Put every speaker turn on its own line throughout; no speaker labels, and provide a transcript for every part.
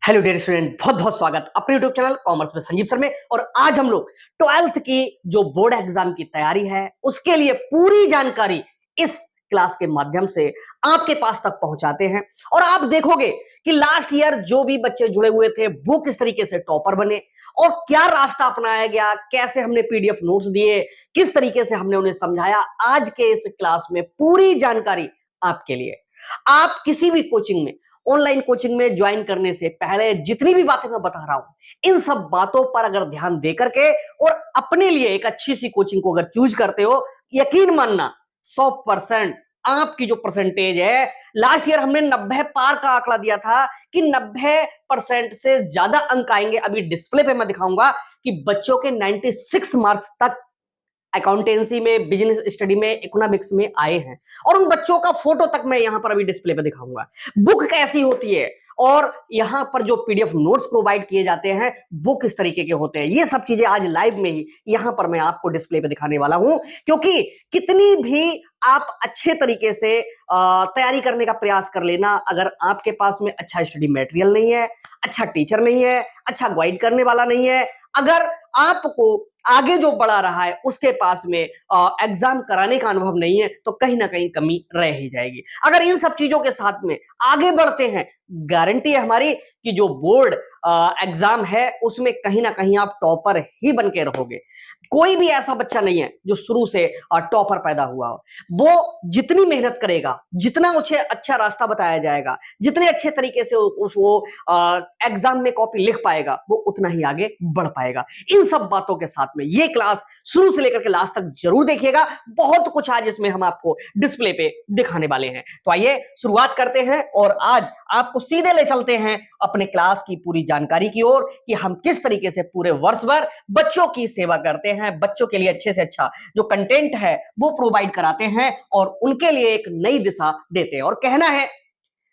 Hello dear student, बहुत बहुत स्वागत अपने यूट्यूब चैनल कॉमर्स में संजीव सर में। और आज हम लोग 12th की जो बोर्ड एग्जाम की तैयारी है उसके लिए पूरी जानकारी इस क्लास के माध्यम से आपके पास तक पहुंचाते हैं। और आप देखोगे कि लास्ट ईयर जो भी बच्चे जुड़े हुए थे वो किस तरीके से टॉपर बने और क्या रास्ता अपनाया गया, कैसे हमने पीडीएफ नोट्स दिए, किस तरीके से हमने उन्हें समझाया। आज के इस क्लास में पूरी जानकारी आपके लिए। आप किसी भी कोचिंग में, ऑनलाइन कोचिंग में ज्वाइन करने से पहले जितनी भी बातें मैं बता रहा हूं, इन सब बातों पर अगर ध्यान दे करके और अपने लिए एक अच्छी सी कोचिंग को अगर चूज करते हो, यकीन मानना 100% आपकी जो परसेंटेज है, लास्ट ईयर हमने 90 पार का आंकड़ा दिया था कि 90% से ज्यादा अंक आएंगे। अभी डिस्प्ले पे मैं दिखाऊंगा कि बच्चों के 96 मार्क्स तक अकाउंटेंसी में, बिजनेस स्टडी में, इकोनॉमिक्स में आए हैं। और उन बच्चों का फोटो तक मैं यहां पर अभी डिस्प्ले पे दिखाऊंगा। बुक कैसी होती है और यहां पर जो पीडीएफ नोट्स प्रोवाइड किए जाते हैं वो किस तरीके के होते हैं, ये सब चीजें आज लाइव में ही यहां पर मैं आपको डिस्प्ले पे दिखाने वाला हूं। क्योंकि कितनी भी आप अच्छे तरीके से तैयारी करने का प्रयास कर लेना, अगर आपके पास में अच्छा स्टडी मटेरियल नहीं है, अच्छा टीचर नहीं है, अच्छा गाइड करने वाला नहीं है, अगर आपको आगे जो बढ़ा रहा है उसके पास में एग्जाम कराने का अनुभव नहीं है, तो कहीं ना कहीं कमी रह ही जाएगी। अगर इन सब चीजों के साथ में आगे बढ़ते हैं, गारंटी है हमारी कि जो बोर्ड एग्जाम है उसमें कहीं ना कहीं आप टॉपर ही बन के रहोगे। कोई भी ऐसा बच्चा नहीं है जो शुरू से टॉपर पैदा हुआ हो। वो जितनी मेहनत करेगा, जितना उसे अच्छा रास्ता बताया जाएगा, जितने अच्छे तरीके से वो एग्जाम में कॉपी लिख पाएगा, वो उतना ही आगे बढ़ पाएगा। इन सब बातों के साथ में ये क्लास शुरू से लेकर के लास्ट तक जरूर देखिएगा। बहुत कुछ आज इसमें हम आपको डिस्प्ले पे दिखाने वाले हैं। तो आइए शुरुआत करते हैं और आज आपको सीधे ले चलते हैं अपने क्लास की पूरी जानकारी की ओर कि हम किस तरीके से पूरे वर्ष भर बच्चों की सेवा करते हैं, बच्चों के लिए अच्छे से अच्छा जो कंटेंट है वो प्रोवाइड कराते हैं और उनके लिए एक नई दिशा देते हैं। और कहना है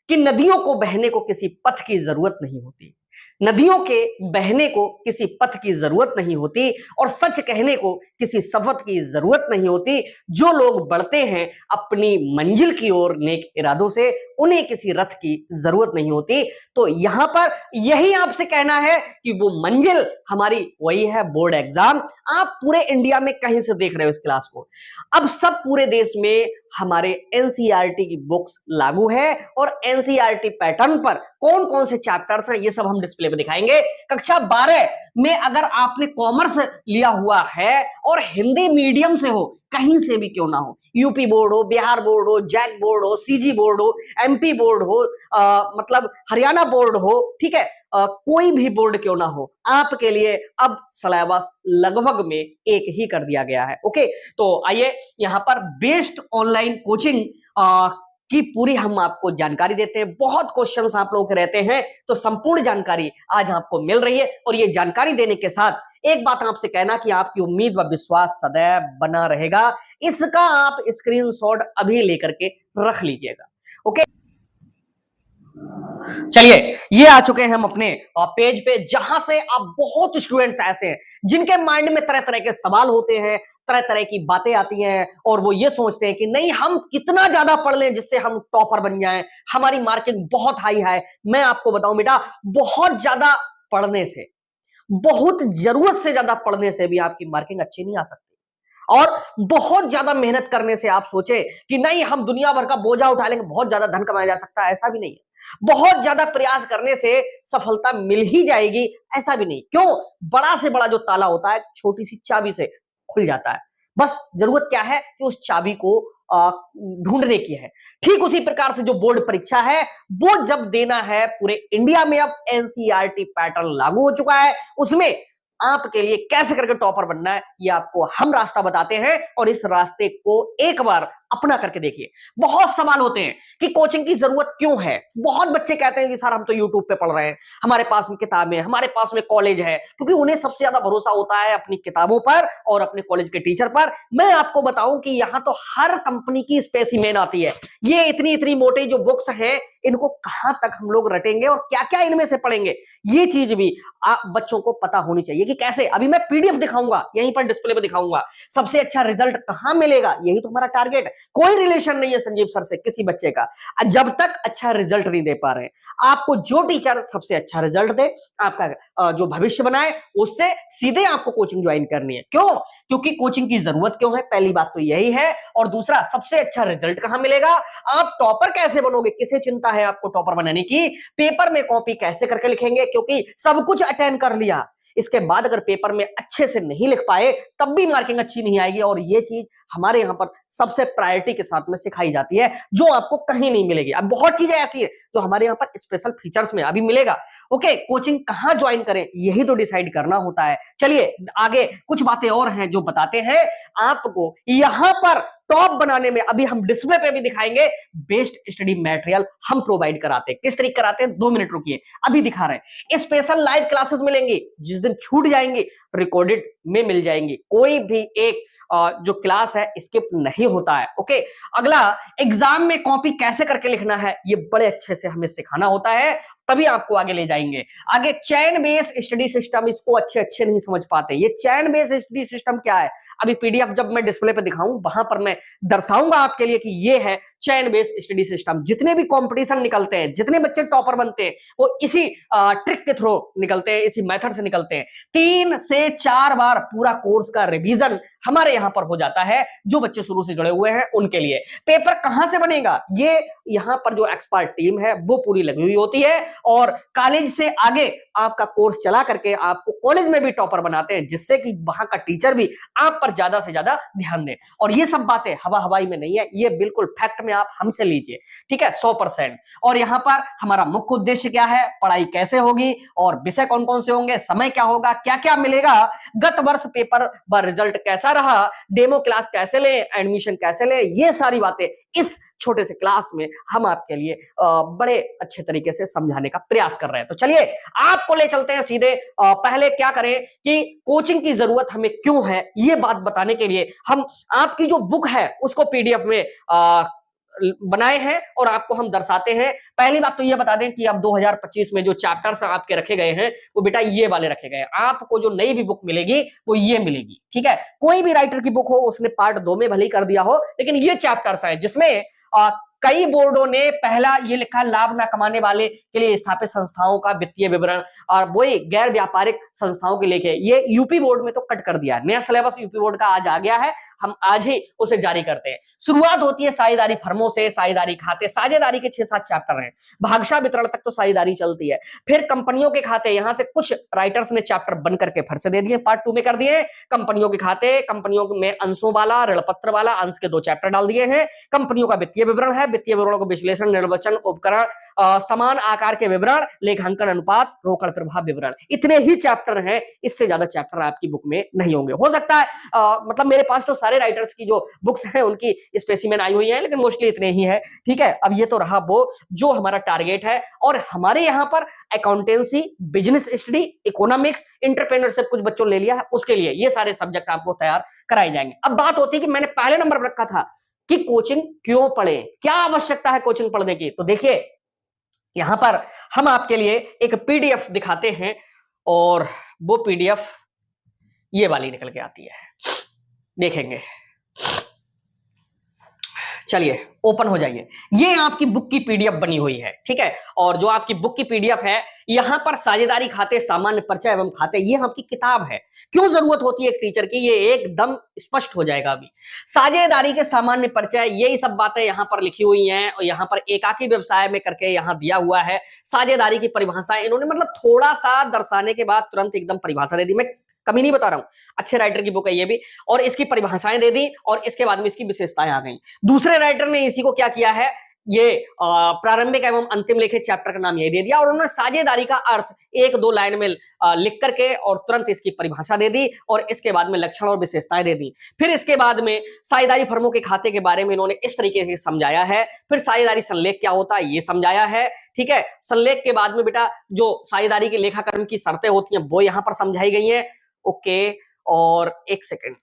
कि नदियों को बहने को किसी पथ की जरूरत नहीं होती, नदियों के बहने को किसी पथ की जरूरत नहीं होती, और सच कहने को किसी शपथ की जरूरत नहीं होती। जो लोग बढ़ते हैं अपनी मंजिल की ओर नेक इरादों से, उन्हें किसी रथ की जरूरत नहीं होती। तो यहां पर यही आपसे कहना है कि वो मंजिल हमारी वही है, बोर्ड एग्जाम। आप पूरे इंडिया में कहीं से देख रहे हो इस क्लास को, अब सब पूरे देश में हमारे एनसीईआरटी की बुक्स लागू है और एनसीईआरटी पैटर्न पर कौन कौन से चैप्टर्स हैं ये सब हम डिस्प्ले में दिखाएंगे। कक्षा 12 में अगर आपने कॉमर्स लिया हुआ है और हिंदी मीडियम से हो, कहीं से भी क्यों ना हो, यूपी बोर्ड हो, बिहार बोर्ड हो, जैक बोर्ड हो, सीजी बोर्ड हो, एमपी बोर्ड हो, मतलब हरियाणा बोर्ड हो, ठीक है, कोई भी बोर्ड क्यों ना हो, आपके लिए अब सिलेबस लगभग में एक ही कर दिया गया है। ओके, तो आइए यहां पर बेस्ट ऑनलाइन कोचिंग की पूरी हम आपको जानकारी देते हैं। बहुत क्वेश्चंस आप लोगों के रहते हैं, तो संपूर्ण जानकारी आज आपको मिल रही है। और ये जानकारी देने के साथ एक बात आपसे कहना कि आपकी उम्मीद व विश्वास सदैव बना रहेगा, इसका आप स्क्रीनशॉट अभी लेकर के रख लीजिएगा। ओके, चलिए ये आ चुके हैं हम अपने पेज पे, जहां से आप बहुत स्टूडेंट्स ऐसे हैं जिनके माइंड में तरह तरह के सवाल होते हैं, तरह तरह की बातें आती हैं और वो ये सोचते हैं कि नहीं, हम कितना ज्यादा पढ़ लें जिससे हम टॉपर बन जाएं, हमारी मार्किंग बहुत हाई है। मैं आपको बताऊं बेटा, बहुत ज्यादा पढ़ने से, बहुत जरूरत से ज्यादा पढ़ने से भी आपकी मार्किंग अच्छी नहीं आ सकती। और बहुत ज्यादा मेहनत करने से आप सोचे कि नहीं, हम दुनिया भर का बोझा उठा लेंगे, बहुत ज्यादा धन कमाया जा सकता है, ऐसा भी नहीं है। बहुत ज्यादा प्रयास करने से सफलता मिल ही जाएगी, ऐसा भी नहीं। क्यों? बड़ा से बड़ा जो ताला होता है छोटी सी चाबी से खुल जाता है। बस जरूरत क्या है कि उस चाबी को ढूंढने की है। ठीक उसी प्रकार से जो बोर्ड परीक्षा है वो जब देना है, पूरे इंडिया में अब एनसीईआरटी पैटर्न लागू हो चुका है, उसमें आपके लिए कैसे करके टॉपर बनना है ये आपको हम रास्ता बताते हैं। और इस रास्ते को एक बार अपना करके देखिए। बहुत सवाल होते हैं कि कोचिंग की जरूरत क्यों है। बहुत बच्चे कहते हैं कि सर हम तो यूट्यूब पे पढ़ रहे हैं, हमारे पास में किताबें, हमारे पास में कॉलेज है, क्योंकि उन्हें सबसे ज्यादा भरोसा होता है अपनी किताबों पर और अपने कॉलेज के टीचर पर। मैं आपको बताऊं कि यहां तो हर कंपनी की स्पेसिमेन आती है। ये इतनी इतनी मोटी जो बुक्स हैं, इनको कहां तक हम लोग रटेंगे और क्या क्या इनमें से पढ़ेंगे, ये चीज भी आप बच्चों को पता होनी चाहिए कि कैसे। अभी मैं पीडीएफ दिखाऊंगा, यहीं पर डिस्प्ले पे दिखाऊंगा, सबसे अच्छा रिजल्ट कहां मिलेगा, यही तो हमारा टारगेट है। कोई रिलेशन नहीं है संजीव सर से किसी बच्चे का, जब तक अच्छा रिजल्ट नहीं दे पा रहे हैं। आपको जो टीचर सबसे अच्छा रिजल्ट दे, आपका जो भविष्य बनाए, उससे सीधे आपको कोचिंग ज्वाइन करनी है। क्यों? क्योंकि कोचिंग की जरूरत क्यों है, पहली बात तो यही है। और दूसरा, सबसे अच्छा रिजल्ट कहां मिलेगा, आप टॉपर कैसे बनोगे, किसे चिंता है आपको टॉपर बनाने की, पेपर में कॉपी कैसे करके लिखेंगे, क्योंकि सब कुछ अटेंड कर लिया, इसके बाद अगर पेपर में अच्छे से नहीं लिख पाए तब भी मार्किंग अच्छी नहीं आएगी। और ये चीज हमारे यहां पर सबसे प्रायोरिटी के साथ में सिखाई जाती है, जो आपको कहीं नहीं मिलेगी। अब बहुत चीजें ऐसी है जो हमारे यहाँ पर स्पेशल फीचर्स में अभी मिलेगा। ओके, कोचिंग कहां ज्वाइन करें यही तो डिसाइड करना होता है। चलिए आगे कुछ बातें और हैं जो बताते हैं आपको यहां पर टॉप बनाने में। अभी हम डिस्प्ले पे भी दिखाएंगे, बेस्ट स्टडी मटेरियल हम प्रोवाइड कराते हैं। किस तरीके कराते हैं, 2 मिनट रुकिए, अभी दिखा रहे हैं। स्पेशल लाइव क्लासेस मिलेंगी, जिस दिन छूट जाएंगी रिकॉर्डेड में मिल जाएंगी। कोई भी एक जो क्लास है स्किप नहीं होता है। ओके, अगला, एग्जाम में कॉपी कैसे करके लिखना है, ये बड़े अच्छे से हमें सिखाना होता है, तभी आपको आगे ले जाएंगे। आगे चैन बेस्ड स्टडी सिस्टम, इसको अच्छे नहीं समझ पाते। ये चैन बेस्ड स्टडी सिस्टम क्या है, अभी पीडीएफ जब मैं डिस्प्ले पे दिखाऊं वहां पर मैं दर्शाऊंगा आपके लिए कि ये है चैन बेस्ड स्टडी सिस्टम। जितने भी कंपटीशन निकलते हैं, जितने बच्चे टॉपर बनते हैं, वो इसी ट्रिक के थ्रू निकलते हैं, इसी मेथड से निकलते हैं। 3 से 4 बार पूरा कोर्स का रिवीजन हमारे यहां पर हो जाता है, जो बच्चे शुरू से जुड़े हुए हैं उनके लिए। पेपर कहां से बनेगा, ये यहां पर जो एक्सपर्ट टीम है वो पूरी लगी हुई होती है, और कॉलेज से आगे आपका कोर्स चला करके आपको कॉलेज में भी टॉपर बनाते हैं, जिससे कि वहां का टीचर भी आप पर ज्यादा से ज्यादा ध्यान दे। और ये सब बातें हवा हवाई में नहीं है, ये बिल्कुल फैक्ट में आप हमसे लीजिए, ठीक है, 100%। और यहां पर हमारा मुख्य उद्देश्य क्या है, पढ़ाई कैसे होगी और विषय कौन कौन से होंगे, समय क्या होगा, क्या क्या मिलेगा, गत वर्ष पेपर व रिजल्ट कैसा रहा, डेमो क्लास कैसे ले, एडमिशन कैसे ले, ये सारी बातें इस छोटे से क्लास में हम आपके लिए बड़े अच्छे तरीके से समझाने का प्रयास कर रहे हैं। तो चलिए आपको ले चलते हैं सीधे। पहले क्या करें कि कोचिंग की जरूरत हमें क्यों है, ये बात बताने के लिए हम आपकी जो बुक है उसको पीडीएफ में बनाए हैं और आपको हम दर्शाते हैं। पहली बात तो ये बता दें कि अब 2025 में जो चैप्टर्स आपके रखे गए हैं वो बेटा ये वाले रखे गए हैं। आपको जो नई भी बुक मिलेगी वो ये मिलेगी, ठीक है। कोई भी राइटर की बुक हो, उसने पार्ट 2 में भले ही कर दिया हो, लेकिन ये चैप्टर्स हैं जिसमें कई बोर्डों ने पहला ये लिखा, लाभ ना कमाने वाले के लिए स्थापित संस्थाओं का वित्तीय विवरण, और वही गैर व्यापारिक संस्थाओं के लेके, ये यूपी बोर्ड में तो कट कर दिया। नया सिलेबस यूपी बोर्ड का आज आ गया है, हम आज ही उसे जारी करते हैं। शुरुआत होती है साझेदारी फर्मों से, साझेदारी खाते, साझेदारी के 6-7 चैप्टर हैं, भागशा वितरण तक तो साझेदारी चलती है। फिर कंपनियों के खाते, यहां से कुछ राइटर्स ने चैप्टर बन करके फिर से दे दिए, पार्ट 2 में कर दिए। कंपनियों के खाते, कंपनियों में अंशों वाला, ऋण पत्र वाला, अंश के 2 चैप्टर डाल दिए हैं। कंपनियों का वित्तीय विवरण है, वित्तीय विवरणों को विश्लेषण, निर्वचन, उपकरण, समान आकार के विवरण, लेखांकन अनुपात, रोकड़ प्रभाव विवरण, इतने ही चैप्टर हैं। इससे ज्यादा चैप्टर आपकी बुक में नहीं होंगे। हो सकता है मतलब मेरे पास तो सारे राइटर्स की जो बुक्स हैं उनकी स्पेसिमेन आई हुई है, लेकिन मोस्टली इतने ही है, ठीक है। अब ये तो रहा वो जो हमारा टारगेट है, और हमारे यहाँ पर accountancy, business study, economics, entrepreneurship कुछ बच्चों ने ले लिया है, उसके लिए ये सारे सब्जेक्ट आपको तैयार कराए जाएंगे। अब बात होती है कि मैंने पहले नंबर पर रखा था कि कोचिंग क्यों पढ़े, क्या आवश्यकता है कोचिंग पढ़ने की। तो देखिए यहां पर हम आपके लिए एक पीडीएफ दिखाते हैं, और वो पीडीएफ ये वाली निकल के आती है, देखेंगे। चलिए ओपन हो जाइए, ये आपकी बुक की पीडीएफ बनी हुई है, ठीक है। और जो आपकी बुक की पीडीएफ है, यहां पर साझेदारी खाते, सामान्य परिचय एवं खाते, ये आपकी किताब है। क्यों जरूरत होती है एक टीचर की, ये एकदम स्पष्ट हो जाएगा अभी। साझेदारी के सामान्य परिचय, यही सब बातें यहां पर लिखी हुई हैं, और यहां पर एकाकी व्यवसाय में करके यहां दिया हुआ है। साझेदारी की परिभाषा इन्होंने मतलब थोड़ा सा दर्शाने के बाद तुरंत एकदम परिभाषा दे दी। मैं कमी नहीं बता रहा हूं, अच्छे राइटर की बुक है ये भी, और इसकी परिभाषाएं दे दी, और इसके बाद में इसकी विशेषताएं आ गई। दूसरे राइटर ने इसी को क्या किया है, ये प्रारंभिक एवं अंतिम लेखित चैप्टर का नाम ये दे दिया, और उन्होंने साझेदारी का अर्थ 1-2 लाइन में लिख करके और तुरंत इसकी परिभाषा दे दी, और इसके बाद में लक्षण और विशेषताएं दे दी। फिर इसके बाद में साझेदारी फर्मों के खाते के बारे में इन्होंने इस तरीके से समझाया है। फिर साझेदारी संलेख क्या होता है ये समझाया है, ठीक है। संलेख के बाद में बेटा जो साझेदारी के लेखाकरण की शर्तें होती हैं वो यहां पर समझाई गई हैं। ओके, और एक सेकंड,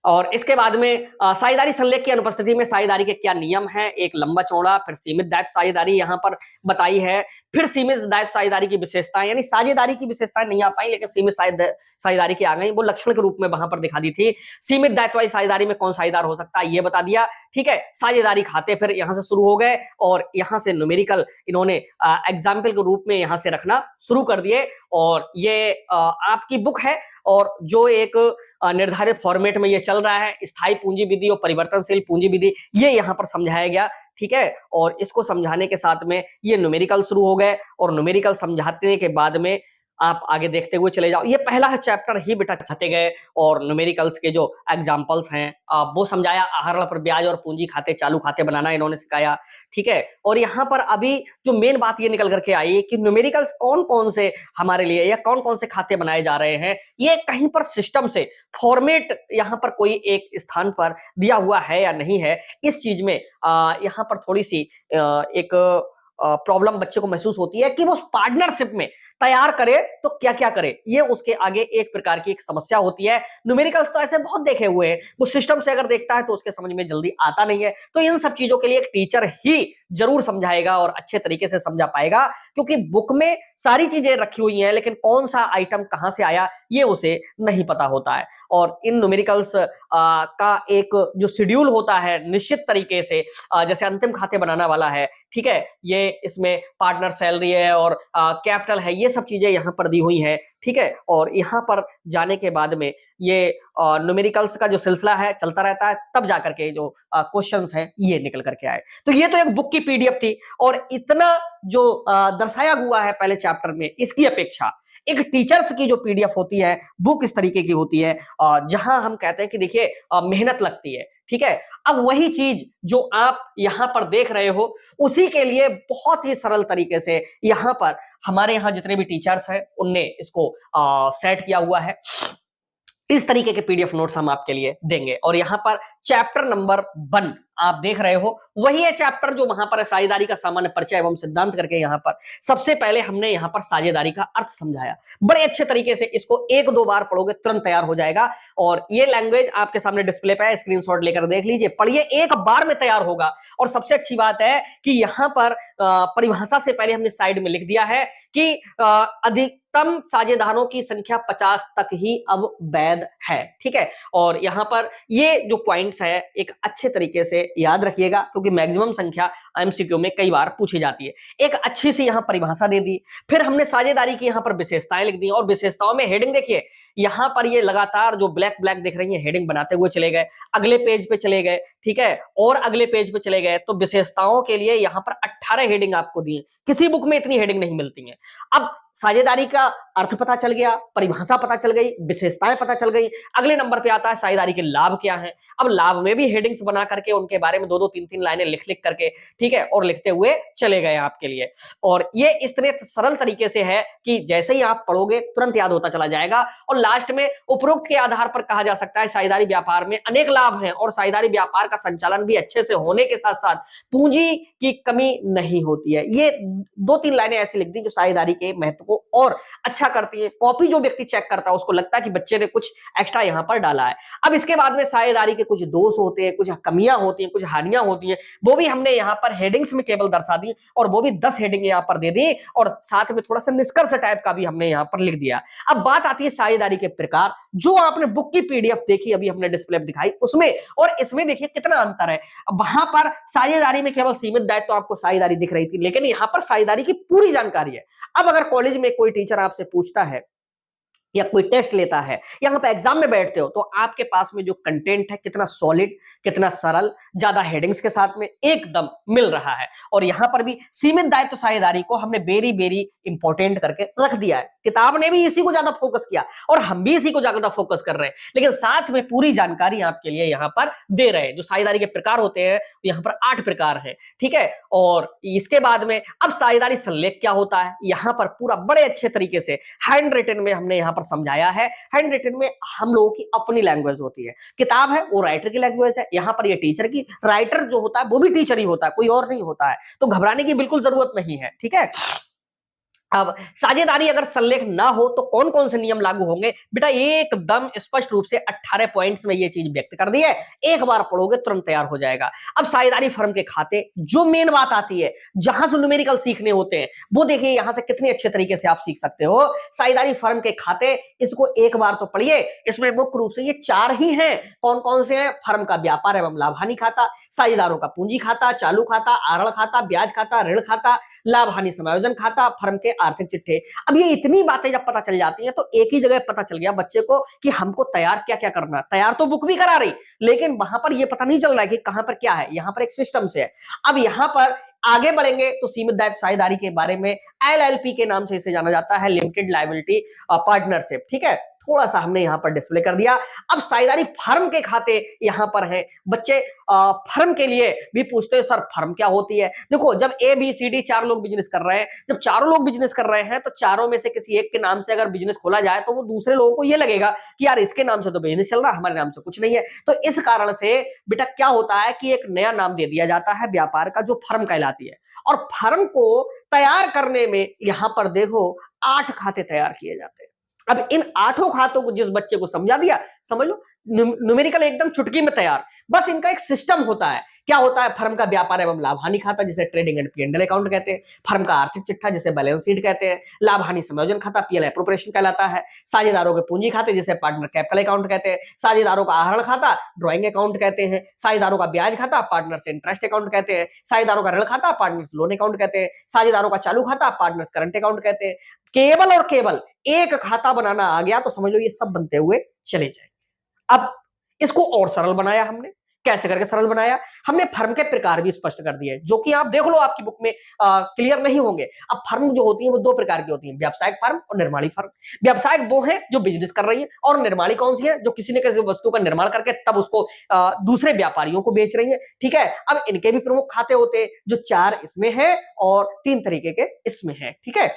और इसके बाद में साझेदारी संलेख की अनुपस्थिति में साझेदारी के क्या नियम हैं, एक लंबा चौड़ा, फिर सीमित दायित्व साझेदारी यहाँ पर बताई है, फिर सीमित दायित्व साझेदारी की विशेषताएं, यानी साझेदारी की विशेषताएं नहीं आ पाई लेकिन सीमित साझेदारी की आ गई, वो लक्षण के रूप में वहां पर दिखा दी थी। सीमित दायित्व वाली साझेदारी में कौन साझेदार हो सकता है ये बता दिया, ठीक है। साझेदारी खाते फिर यहाँ से शुरू हो गए और यहाँ से न्यूमेरिकल इन्होंने एग्जाम्पल के रूप में यहाँ से रखना शुरू कर दिए। और ये आपकी बुक है और जो एक निर्धारित फॉर्मेट में ये चल रहा है, स्थायी पूंजी विधि और परिवर्तनशील पूंजी विधि, ये यहाँ पर समझाया गया, ठीक है। और इसको समझाने के साथ में ये न्यूमेरिकल शुरू हो गए और न्यूमेरिकल समझाने के बाद में आप आगे देखते हुए चले जाओ। ये पहला चैप्टर ही बेटा छाते गए और न्यूमेरिकल्स के जो एग्जांपल्स हैं वो समझाया, आहरण पर ब्याज और पूंजी खाते, चालू खाते बनाना इन्होंने सिखाया, ठीक है। और यहाँ पर अभी जो मेन बात ये निकल करके आई कि न्यूमेरिकल्स कौन कौन से हमारे लिए या कौन कौन से खाते बनाए जा रहे हैं, ये कहीं पर सिस्टम से फॉर्मेट यहाँ पर कोई एक स्थान पर दिया हुआ है या नहीं है, इस चीज में यहाँ पर थोड़ी सी एक प्रॉब्लम बच्चे को महसूस होती है कि वो पार्टनरशिप में तैयार करे तो क्या क्या करे, ये उसके आगे एक प्रकार की एक समस्या होती है। न्यूमेरिकल्स तो ऐसे बहुत देखे हुए हैं, वो सिस्टम से अगर देखता है तो उसके समझ में जल्दी आता नहीं है, तो इन सब चीजों के लिए एक टीचर ही जरूर समझाएगा और अच्छे तरीके से समझा पाएगा, क्योंकि बुक में सारी चीजें रखी हुई हैं लेकिन कौन सा आइटम कहां से आया ये उसे नहीं पता होता है। और इन न्यूमेरिकल्स का एक जो शेड्यूल होता है निश्चित तरीके से, जैसे अंतिम खाते बनाना वाला है, ठीक है, ये इसमें पार्टनर सैलरी है और कैपिटल है, ये सब चीजें यहाँ पर दी हुई हैं, ठीक है। और यहाँ पर जाने के बाद में ये न्यूमेरिकल्स का जो सिलसिला है चलता रहता है, तब जाकर के जो क्वेश्चंस हैं ये निकल करके आए। तो ये तो एक बुक की पीडीएफ थी और इतना जो दर्शाया हुआ है पहले चैप्टर में, इसकी अपेक्षा एक टीचर्स की जो पीडीएफ होती है, बुक इस तरीके की होती है जहां हम कहते हैं कि देखिए मेहनत लगती है, ठीक है। अब वही चीज जो आप यहां पर देख रहे हो, उसी के लिए बहुत ही सरल तरीके से यहां पर हमारे यहाँ जितने भी टीचर्स हैं उनने इसको सेट किया हुआ है। इस तरीके के पीडीएफ नोट्स हम आपके लिए देंगे। और यहाँ पर चैप्टर नंबर 1 आप देख रहे हो, वही है चैप्टर जो वहां पर साझेदारी का सामान्य परिचय एवं सिद्धांत करके यहाँ पर सबसे पहले हमने यहाँ पर साझेदारी का अर्थ समझाया। बड़े अच्छे तरीके से इसको एक दो बार पढ़ोगे तुरंत तैयार हो जाएगा। और ये लैंग्वेज आपके सामने डिस्प्ले पे है, स्क्रीनशॉट लेकर देख लीजिए, पढ़िए, एक बार में तैयार होगा। और सबसे अच्छी बात है कि यहाँ पर परिभाषा से पहले हमने साइड में लिख दिया है कि अधिकतम साझेदारों की संख्या 50 तक ही अब वैध है, ठीक है। और यहाँ पर ये जो पॉइंट्स है एक अच्छे तरीके से याद रखिएगा, क्योंकि मैक्सिमम संख्या एमसीक्यू में कई बार पूछी जाती है। एक अच्छी सी यहाँ परिभाषा दे दी, फिर हमने साझेदारी की यहाँ पर विशेषताएं लिख दी और विशेषताओं में हेडिंग देखिए, यहाँ पर ये लगातार जो ब्लैक ब्लैक दिख रही है हेडिंग बनाते हुए चले गए, अगले पेज पे चले गए, ठीक है, और अगले पेज पे चले गए। तो विशेषताओं के लिए यहाँ पर 18 हेडिंग आपको दी है, किसी बुक में इतनी हेडिंग नहीं मिलती है। अब साझेदारी का अर्थ पता चल गया, परिभाषा पता चल गई, विशेषताएं पता चल गई। अगले नंबर पे आता है साझेदारी के लाभ क्या हैं। अब लाभ में भी हेडिंग्स बना करके उनके बारे में 2-2 3-3 लाइनें लिख लिख करके, ठीक है, और लिखते हुए चले गए आपके लिए। और ये इतने सरल तरीके से है कि जैसे ही आप पढ़ोगे तुरंत याद होता चला जाएगा। और लास्ट में उपरोक्त के आधार पर कहा जा सकता है साझेदारी व्यापार में अनेक लाभ हैं और साझेदारी व्यापार का संचालन भी अच्छे से होने के साथ साथ पूंजी की कमी नहीं होती है। ये 2-3 लाइनें ऐसी लिख दी जो साझेदारी के महत्व को और अच्छा करती है। कॉपी जो व्यक्ति चेक करता है उसको लगता है कि बच्चे ने कुछ एक्स्ट्रा यहाँ पर डाला है। अब इसके बाद में साझेदारी के कुछ दोष होते हैं, कुछ कमियां होती हैं, कुछ हानियां होती हैं, वो भी हमने यहाँ पर हेडिंग्स में केवल दर्शा दी और वो भी 10 हेडिंग यहाँ पर दे दी और साथ में थोड़ा सा निष्कर्ष टाइप का भी हमने यहाँ पर लिख दिया। अब बात आती है साझेदारी के प्रकार, जो आपने बुक की पीडीएफ देखी अभी हमने डिस्प्ले पर दिखाई उसमें और इसमें देखिए कितना अंतर है। वहां पर साझेदारी में केवल सीमित दायित्व तो आपको साझेदारी दिख रही थी, लेकिन यहाँ पर साझेदारी की पूरी जानकारी है। अब अगर कॉलेज में कोई टीचर आपसे पूछता है या कोई टेस्ट लेता है, यहाँ पे एग्जाम में बैठते हो, तो आपके पास में जो कंटेंट है कितना सॉलिड, कितना सरल, ज्यादा हेडिंग्स के साथ में एकदम मिल रहा है। और यहाँ पर भी सीमित दायित्व साझेदारी को हमने वेरी वेरी इंपॉर्टेंट करके रख दिया है। किताब ने भी इसी को ज्यादा फोकस किया और हम भी इसी को ज्यादा फोकस कर रहे हैं, लेकिन साथ में पूरी जानकारी आपके लिए यहाँ पर दे रहे हैं। जो साझेदारी के प्रकार होते हैं यहाँ पर 8 प्रकार है, ठीक है। और इसके बाद में अब साझेदारी संलेख क्या होता है, यहाँ पर पूरा बड़े अच्छे तरीके से हैंड रिटन में हमने यहाँ समझाया है। हैंड रिटन में हम लोगों की अपनी लैंग्वेज होती है, किताब है वो राइटर की लैंग्वेज है, यहाँ पर ये टीचर की। राइटर जो होता है वो भी टीचर ही होता है, कोई और नहीं होता है, तो घबराने की बिल्कुल जरूरत नहीं है, ठीक है। अब साझेदारी अगर संलेख ना हो तो कौन कौन से नियम लागू होंगे? बेटा एकदम स्पष्ट रूप से 18 पॉइंट्स में ये चीज व्यक्त कर दी है, एक बार पढ़ोगे तुरंत तैयार हो जाएगा। अब साझेदारी फर्म के खाते, जो मेन बात आती है, जहां से न्यूमेरिकल सीखने होते हैं, वो देखिए यहां से कितने अच्छे तरीके से आप सीख सकते हो। साझेदारी फर्म के खाते, इसको एक बार तो पढ़िए। इसमें मुख्य रूप से ये 4 ही हैं। कौन कौन से हैं? फर्म का व्यापार एवं लाभ हानि खाता, साझेदारों का पूंजी खाता, चालू खाता, आहरण खाता, ब्याज खाता, ऋण खाता, लाभ हानि समायोजन खाता, फर्म के आर्थिक चिट्ठे। अब ये इतनी बातें जब पता चल जाती हैं तो एक ही जगह पता चल गया बच्चे को कि हमको तैयार क्या क्या करना है। तैयार तो बुक भी करा रही, लेकिन वहां पर ये पता नहीं चल रहा है कि कहां पर क्या है। यहां पर एक सिस्टम से है। अब यहां पर आगे बढ़ेंगे तो सीमित दायित्व साझेदारी के बारे में, एलएलपी के नाम से इसे जाना जाता है, लिमिटेड लायबिलिटी पार्टनरशिप। ठीक है, थोड़ा सा हमने यहां पर डिस्प्ले कर दिया। अब साझेदारी फर्म के खाते यहां पर हैं बच्चे। फर्म के लिए भी पूछते हैं, सर फर्म क्या होती है? देखो, जब ए बी सी डी 4 लोग बिजनेस कर रहे हैं, जब चारों लोग बिजनेस कर रहे हैं तो चारों में से किसी एक के नाम से अगर बिजनेस खोला जाए तो वो दूसरे लोगों को ये लगेगा कि यार इसके नाम से तो बिजनेस चल रहा है, हमारे नाम से कुछ नहीं है। तो इस कारण से बेटा क्या होता है कि एक नया नाम दे दिया जाता है व्यापार का, जो फर्म कहलाती है। और फर्म को तैयार करने में यहां पर देखो 8 खाते तैयार किए जाते हैं। अब इन 8 खातों को जिस बच्चे को समझा दिया, समझ लो न्यूमेरिकल एकदम चुटकी में तैयार। बस इनका एक सिस्टम होता है। क्या होता है? फर्म का व्यापार एवं लाभ हानि खाता, जिसे ट्रेडिंग एंड पी&एल अकाउंट कहते हैं। फर्म का आर्थिक चिट्ठा, जिसे बैलेंस शीट कहते हैं। लाभ हानि समायोजन खाता, पीएल एप्रोप्रिएशन कहलाता है। साझेदारों के पूंजी खाते, जिसे पार्टनर कैपिटल अकाउंट कहते हैं। साझेदारों का आहरण खाता, ड्रॉइंग अकाउंट कहते हैं। साझेदारों का ब्याज खाता, पार्टनर्स इंटरेस्ट अकाउंट कहते हैं। साझेदारों का ऋण खाता, पार्टनर्स लोन अकाउंट कहते हैं। साझेदारों का चालू खाता, पार्टनर्स करंट अकाउंट कहते हैं। केवल और केवल एक खाता बनाना आ गया तो समझ लो ये सब बनते हुए चले जाएंगे। अब इसको और सरल बनाया हमने। कैसे करके सरल बनाया? हमने फर्म के प्रकार भी स्पष्ट कर दिए, जो कि आप देख लो आपकी बुक में क्लियर नहीं होंगे। अब फर्म जो होती है वो 2 प्रकार की होती है, व्यावसायिक फर्म और निर्माणी फर्म। व्यावसायिक वो है जो बिजनेस कर रही है, और निर्माणी कौन सी है? जो किसी न किसी वस्तु का निर्माण करके तब उसको दूसरे व्यापारियों को बेच रही है। ठीक है, अब इनके भी प्रमुख खाते होते हैं, जो 4 इसमें है और 3 तरीके के इसमें है। ठीक है,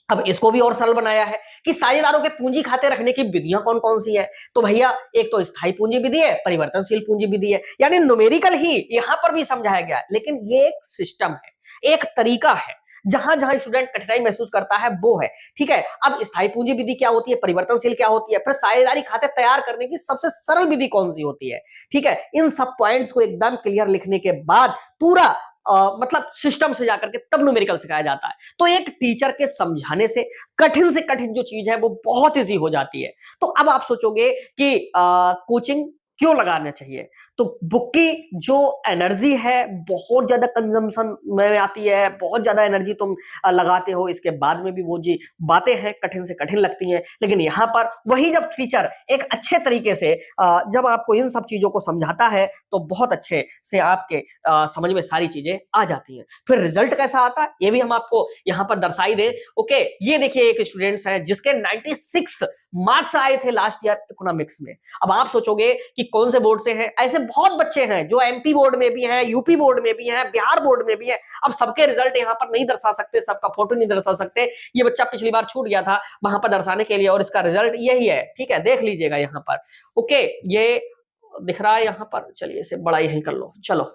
अब इसको भी और सरल बनाया है कि साझेदारों के पूंजी खाते रखने की विधियां कौन कौन सी है। तो भैया एक तो स्थायी पूंजी विधि है, परिवर्तनशील पूंजी विधि है, यानी न्यूमेरिकल ही यहां पर भी समझाया गया है, लेकिन ये एक सिस्टम है, एक तरीका है। जहां जहां स्टूडेंट कठिनाई महसूस करता है वो है। ठीक है, अब स्थायी पूंजी विधि क्या होती है, परिवर्तनशील क्या होती है, फिर साझेदारी खाते तैयार करने की सबसे सरल विधि कौन सी होती है। ठीक है, इन सब पॉइंट्स को एकदम क्लियर लिखने के बाद पूरा मतलब सिस्टम से जाकर के तब न्यूमेरिकल सिखाया जाता है। तो एक टीचर के समझाने से कठिन जो चीज है वो बहुत इजी हो जाती है। तो अब आप सोचोगे कि कोचिंग क्यों लगाना चाहिए? तो बुक की जो एनर्जी है बहुत ज्यादा कंजम्पशन में आती है, बहुत ज्यादा एनर्जी तुम लगाते हो, इसके बाद में भी वो जी बातें हैं कठिन से कठिन लगती हैं। लेकिन यहाँ पर वही जब टीचर एक अच्छे तरीके से जब आपको इन सब चीजों को समझाता है तो बहुत अच्छे से आपके समझ में सारी चीजें आ जाती हैं। फिर रिजल्ट कैसा आता है ये भी हम आपको यहाँ पर दर्शाई दे। ओके, ये देखिए एक स्टूडेंट्स है जिसके 96 मार्क्स आए थे लास्ट ईयर इकोनॉमिक्स में। अब आप सोचोगे कि कौन से बोर्ड से हैं? ऐसे बहुत बच्चे हैं जो एमपी बोर्ड में भी हैं, यूपी बोर्ड में भी हैं, बिहार बोर्ड में भी हैं। अब सबके रिजल्ट यहाँ पर नहीं दर्शा सकते, सबका फोटो नहीं दर्शा सकते। ये बच्चा पिछली बार छूट गया था वहां पर दर्शाने के लिए, और इसका रिजल्ट यही है। ठीक है, देख लीजिएगा यहाँ पर। ओके, ये दिख रहा है यहाँ पर, चलिए इसे बड़ा यही कर लो। चलो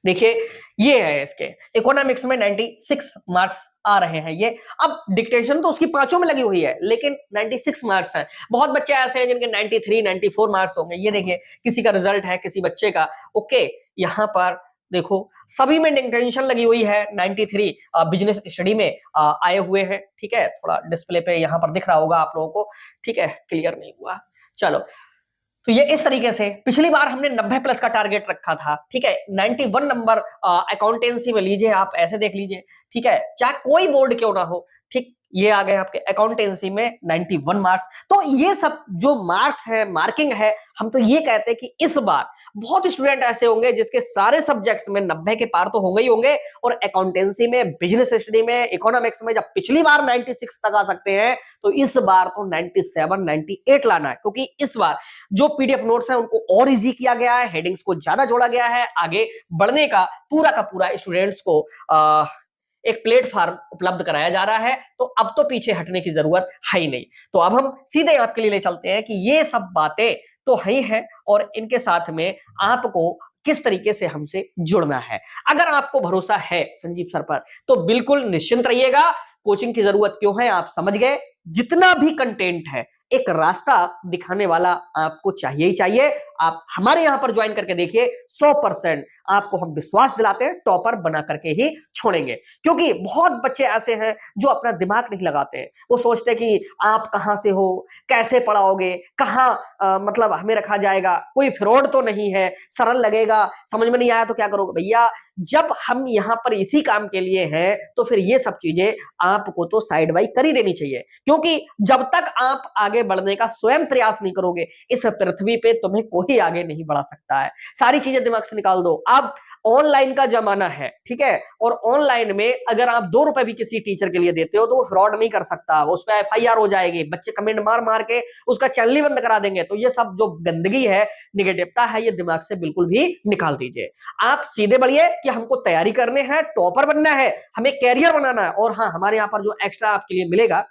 देखिए, ये है इसके इकोनॉमिक्स में 96 मार्क्स आ रहे हैं। ये अब डिक्टेशन तो उसकी 5 में लगी हुई है, लेकिन 96 मार्क्स है। बहुत बच्चे ऐसे हैं जिनके 93, 94 मार्क्स होंगे। ये देखिए किसी का रिजल्ट है किसी बच्चे का। ओके, यहाँ पर देखो सभी में डिक्टेशन लगी हुई है। 93 बिजनेस स्टडी में आए हुए हैं। ठीक है, थोड़ा डिस्प्ले पे यहाँ पर दिख रहा होगा आप लोगों को। ठीक है, क्लियर नहीं हुआ, चलो। तो ये इस तरीके से पिछली बार हमने 90 प्लस का टारगेट रखा था। ठीक है, 91 नंबर अकाउंटेंसी में लीजिए, आप ऐसे देख लीजिए। ठीक है, चाहे कोई बोर्ड क्यों ना हो। ठीक, ये आ गए आपके अकाउंटेंसी में 91 मार्क्स। तो ये सब जो मार्क्स है, मार्किंग है, हम तो ये कहते हैं कि इस बार बहुत स्टूडेंट ऐसे होंगे जिसके सारे सब्जेक्ट्स में 90 के पार तो होंगे ही होंगे, और अकाउंटेंसी में, बिजनेस स्टडी में, इकोनॉमिक्स में जब पिछली बार 96 तक आ सकते हैं तो इस बार तो 97, 98 लाना है। क्योंकि इस बार जो पीडीएफ नोट्स हैं उनको और इजी किया गया है, हेडिंग्स को ज्यादा जोड़ा गया है। आगे बढ़ने का पूरा स्टूडेंट्स को एक प्लेटफॉर्म उपलब्ध कराया जा रहा है। तो अब तो पीछे हटने की जरूरत है ही नहीं। तो अब हम सीधे आपके लिए ले चलते हैं कि ये सब बातें तो है ही है, और इनके साथ में आपको किस तरीके से हमसे जुड़ना है। अगर आपको भरोसा है संजीव सर पर तो बिल्कुल निश्चिंत रहिएगा, कोचिंग की जरूरत क्यों है आप समझ गए। जितना भी कंटेंट है एक रास्ता दिखाने वाला आपको चाहिए ही चाहिए। आप हमारे यहां पर ज्वाइन करके देखिए, 100% आपको हम विश्वास दिलाते हैं टॉपर बना करके ही छोड़ेंगे। क्योंकि बहुत बच्चे ऐसे हैं जो अपना दिमाग नहीं लगाते हैं, वो सोचते हैं कि आप कहां से हो, कैसे पढ़ाओगे, कहां मतलब हमें रखा जाएगा, कोई फ्रॉड तो नहीं है, सरल लगेगा, समझ में नहीं आया तो क्या करोगे। भैया जब हम यहां पर इसी काम के लिए हैं तो फिर ये सब चीजें आपको तो साइड बाई कर ही देनी चाहिए। क्योंकि जब तक आप आगे बढ़ने का स्वयं प्रयास नहीं करोगे इस पृथ्वी पे तुम्हें कोई आगे नहीं बढ़ा सकता है। सारी चीजें दिमाग से निकाल दो। अब ऑनलाइन का जमाना है, ठीक है, और ऑनलाइन में अगर आप 2 रुपए भी किसी टीचर के लिए देते हो तो वो फ्रॉड नहीं कर सकता, उस पर FIR हो जाएगी, बच्चे कमेंट मार मार के उसका चैनल ही बंद करा देंगे। तो ये सब जो गंदगी है, निगेटिवता है, ये दिमाग से बिल्कुल भी निकाल दीजिए। आप सीधे बढ़िए कि हमको तैयारी करने हैं, टॉपर बनना है, हमें कैरियर बनाना है। और हाँ, हमारे यहाँ पर जो एक्स्ट्रा आपके लिए मिलेगा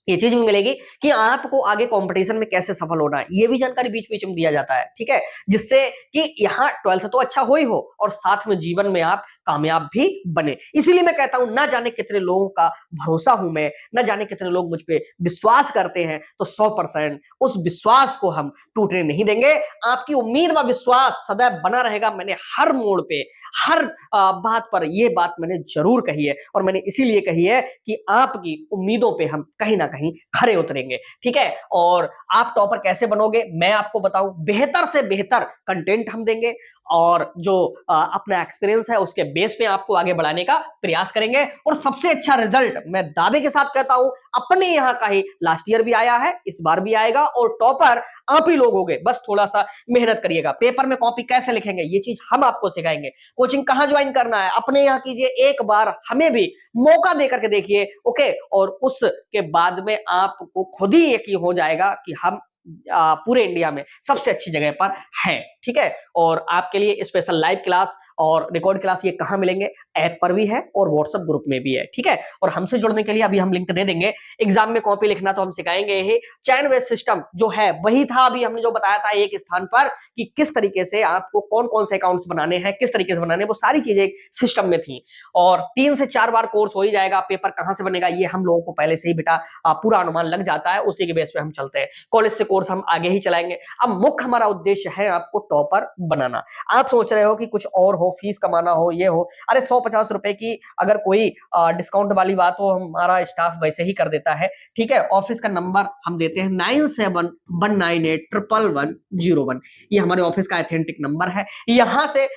ये चीज भी मिलेगी कि आपको आगे कंपटीशन में कैसे सफल होना है, ये भी जानकारी बीच बीच में दिया जाता है, ठीक है, जिससे कि यहाँ 12th तो अच्छा हो ही हो और साथ में जीवन में आप कामयाब भी बने। इसीलिए मैं कहता हूं, ना जाने कितने लोगों का भरोसा हूं मैं, ना जाने कितने लोग मुझ पे विश्वास करते हैं, तो 100% उस विश्वास को हम टूटने नहीं देंगे। आपकी उम्मीद व विश्वास सदैव बना रहेगा। मैंने हर मोड़ पे, हर बात पर ये बात मैंने जरूर कही है, और मैंने इसीलिए कही है कि आपकी उम्मीदों पे हम कहीं ना कहीं खरे उतरेंगे, ठीक है। और आप टॉपर कैसे बनोगे मैं आपको बताऊं, बेहतर से बेहतर कंटेंट हम देंगे और जो अपना एक्सपीरियंस है उसके बेस पे आपको आगे बढ़ाने का प्रयास करेंगे। और सबसे अच्छा रिजल्ट मैं दावे के साथ कहता हूं, अपने यहाँ का ही लास्ट ईयर भी आया है, इस बार भी आएगा, और टॉपर आप ही लोग होगे। बस थोड़ा सा मेहनत करिएगा। पेपर में कॉपी कैसे लिखेंगे ये चीज हम आपको सिखाएंगे। कोचिंग कहाँ ज्वाइन करना है अपने यहाँ कीजिए, एक बार हमें भी मौका देकर के देखिए, ओके। और उसके बाद में आपको खुद ही यकीन हो जाएगा कि हम पूरे इंडिया में सबसे अच्छी जगह पर हैं, ठीक है। और आपके लिए स्पेशल लाइव क्लास और रिकॉर्ड क्लास ये कहाँ मिलेंगे, ऐप पर भी है और व्हाट्सएप ग्रुप में भी है, ठीक है। और हमसे जुड़ने के लिए अभी हम लिंक दे देंगे। एग्जाम में कॉपी लिखना तो हम सिखाएंगे ही। चैन बेस्ड सिस्टम जो है वही था अभी हमने जो बताया था एक स्थान पर, कि किस तरीके से आपको कौन कौन से अकाउंट्स बनाने हैं, किस तरीके से बनाने हैं, वो सारी चीजें एक सिस्टम में थी। और 3 से 4 बार कोर्स हो ही जाएगा। पेपर कहां से बनेगा ये हम लोगों को पहले से ही बेटा पूरा अनुमान लग जाता है, उसी के बेस पे हम चलते हैं। कॉलेज से कोर्स हम आगे ही चलाएंगे। अब मुख्य हमारा उद्देश्य है आपको टॉपर बनाना। आप सोच रहे हो कि कुछ और हो, फीस कमाना हो, ये हो, अरे 150 रुपए की अगर कोई डिस्काउंट वाली बात हो, हमारा स्टाफ वैसे ही कर देता है, ठीक है। ऑफिस का नंबर हम देते हैं 9719811101। ये हमारे ऑफिस का ऑथेंटिक नंबर है। यहां से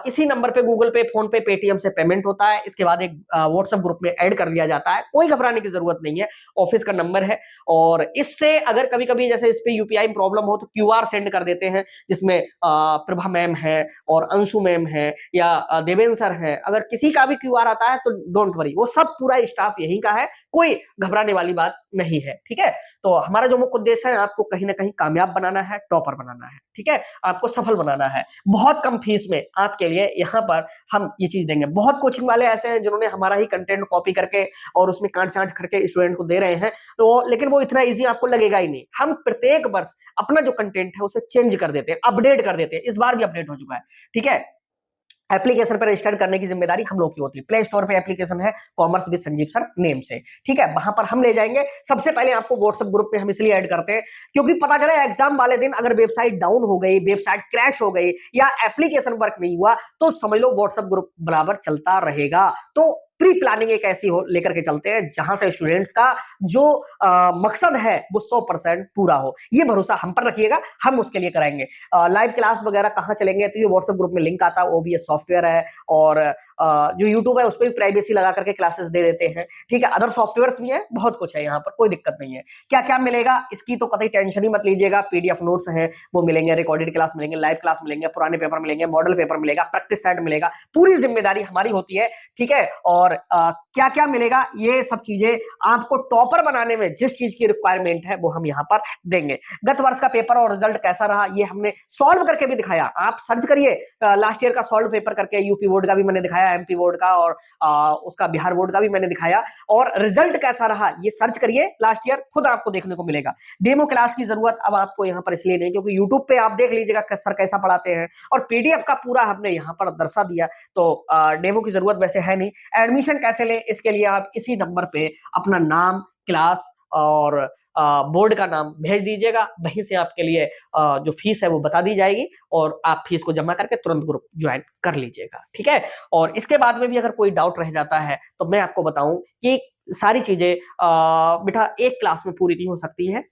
इसी नंबर पे गूगल पे, फोन पे, पेटीएम से पेमेंट होता है। इसके बाद एक व्हाट्सएप ग्रुप में ऐड कर लिया जाता है। कोई घबराने की जरूरत नहीं है, ऑफिस का नंबर है। और इससे अगर कभी कभी जैसे इस पे यूपीआई प्रॉब्लम हो तो QR सेंड कर देते हैं, जिसमें प्रभा मैम है और अंशु मैम है या देवेंद्र सर है। अगर किसी का भी QR आता है तो डोंट वरी, वो सब पूरा स्टाफ यहीं का है, कोई घबराने वाली बात नहीं है, ठीक है। तो हमारा जो मुख्य उद्देश्य है आपको कहीं ना कहीं कामयाब बनाना है, टॉपर बनाना है, ठीक है, आपको सफल बनाना है। बहुत कम फीस में आपके लिए यहाँ पर हम ये चीज देंगे। बहुत कोचिंग वाले ऐसे हैं जिन्होंने हमारा ही कंटेंट कॉपी करके और उसमें काट छांट करके स्टूडेंट को दे रहे हैं, तो लेकिन वो इतना इजी आपको लगेगा ही नहीं। हम प्रत्येक वर्ष अपना जो कंटेंट है उसे चेंज कर देते हैं, अपडेट कर देते हैं। इस बार भी अपडेट हो चुका है, ठीक है। एप्लीकेशन पर रजिस्टर करने की जिम्मेदारी हम लोग की होती है। प्ले स्टोर पे एप्लीकेशन है commerce with Sanjeev sir name से, ठीक है, वहां पर हम ले जाएंगे। सबसे पहले आपको व्हाट्सएप ग्रुप पे हम इसलिए ऐड करते हैं क्योंकि पता चले एग्जाम वाले दिन अगर वेबसाइट डाउन हो गई, वेबसाइट क्रैश हो गई या एप्लीकेशन वर्क नहीं हुआ तो समझ लो व्हाट्सएप ग्रुप बराबर चलता रहेगा। तो प्री प्लानिंग एक ऐसी हो लेकर के चलते हैं जहां से स्टूडेंट्स का जो मकसद है वो 100% पूरा हो। ये भरोसा हम पर रखिएगा, हम उसके लिए कराएंगे। लाइव क्लास वगैरह कहाँ चलेंगे तो ये व्हाट्सएप ग्रुप में लिंक आता है, OBS सॉफ्टवेयर है, और जो यूट्यूब है उस पर भी प्राइवेसी लगा करके क्लासेस दे देते हैं, ठीक है। अदर सॉफ्टवेयर्स भी है, बहुत कुछ है यहाँ पर, कोई दिक्कत नहीं है। क्या क्या मिलेगा इसकी तो कतई टेंशन ही मत लीजिएगा। PDF नोट्स हैं वो मिलेंगे, रिकॉर्डेड क्लास मिलेंगे, लाइव क्लास मिलेंगे, पुराने पेपर मिलेंगे, मॉडल पेपर मिलेगा, प्रैक्टिस सेट मिलेगा। पूरी जिम्मेदारी हमारी होती है, ठीक है। और क्या क्या मिलेगा ये सब चीजें आपको टॉपर बनाने में जिस चीज की रिक्वायरमेंट है वो हम यहाँ पर देंगे। गत वर्ष का पेपर और रिजल्ट कैसा रहा ये हमने सॉल्व करके भी दिखाया। आप सर्च करिए लास्ट ईयर का सॉल्व पेपर करके, यूपी बोर्ड का भी मैंने दिखाया दिखाया एमपी बोर्ड का और उसका बिहार बोर्ड का भी मैंने दिखाया, और रिजल्ट कैसा रहा ये सर्च करिए लास्ट ईयर, खुद आपको देखने को मिलेगा। डेमो क्लास की जरूरत अब आपको यहाँ पर इसलिए नहीं क्योंकि यूट्यूब पे आप देख लीजिएगा सर कैसा पढ़ाते हैं, और पीडीएफ का पूरा हमने यहाँ पर दर्शा दिया, तो डेमो की जरूरत वैसे है नहीं। एडमिशन कैसे लें इसके लिए आप इसी नंबर पे अपना नाम, क्लास और बोर्ड का नाम भेज दीजिएगा, वहीं से आपके लिए जो फीस है वो बता दी जाएगी और आप फीस को जमा करके तुरंत ग्रुप ज्वाइन कर लीजिएगा, ठीक है। और इसके बाद में भी अगर कोई डाउट रह जाता है तो मैं आपको बताऊं कि सारी चीजें बेटा एक क्लास में पूरी नहीं हो सकती है।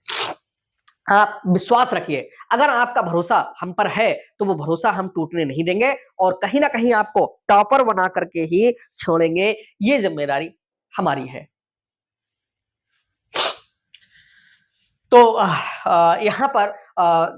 आप विश्वास रखिए, अगर आपका भरोसा हम पर है तो वो भरोसा हम टूटने नहीं देंगे और कहीं ना कहीं आपको टॉपर बना करके ही छोड़ेंगे, ये जिम्मेदारी हमारी है। तो यहाँ पर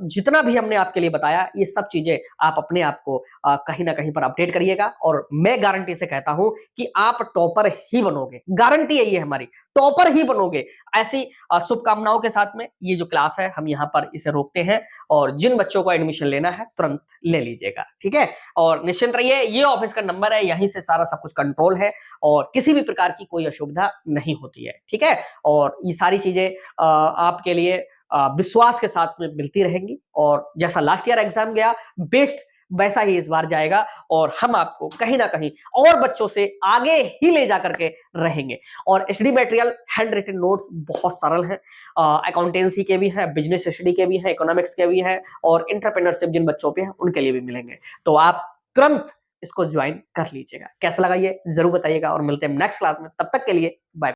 जितना भी हमने आपके लिए बताया ये सब चीजें आप अपने आप को कहीं ना कहीं पर अपडेट करिएगा, और मैं गारंटी से कहता हूं कि आप टॉपर ही बनोगे, गारंटी है ये हमारी, टॉपर ही बनोगे। ऐसी शुभकामनाओं के साथ में ये जो क्लास है हम यहाँ पर इसे रोकते हैं, और जिन बच्चों को एडमिशन लेना है तुरंत ले लीजिएगा, ठीक है। और निश्चिंत रहिए, ये ऑफिस का नंबर है, यहीं से सारा सब कुछ कंट्रोल है और किसी भी प्रकार की कोई असुविधा नहीं होती है, ठीक है। और ये सारी चीजें आपके लिए विश्वास के साथ में मिलती रहेंगी, और जैसा लास्ट ईयर एग्जाम गया बेस्ट वैसा ही इस बार जाएगा, और हम आपको कहीं ना कहीं और बच्चों से आगे ही ले जा करके रहेंगे। और HD material hand written notes बहुत सरल हैं, अकाउंटेंसी के भी हैं, बिजनेस स्टडी के भी हैं, इकोनॉमिक्स के भी हैं, और एंटरप्रेन्योरशिप जिन बच्चों पे हैं उनके लिए भी मिलेंगे। तो आप तुरंत इसको ज्वाइन कर लीजिएगा। कैसा लगा ये जरूर बताइएगा, और मिलते हैं नेक्स्ट क्लास में, तब तक के लिए बाय।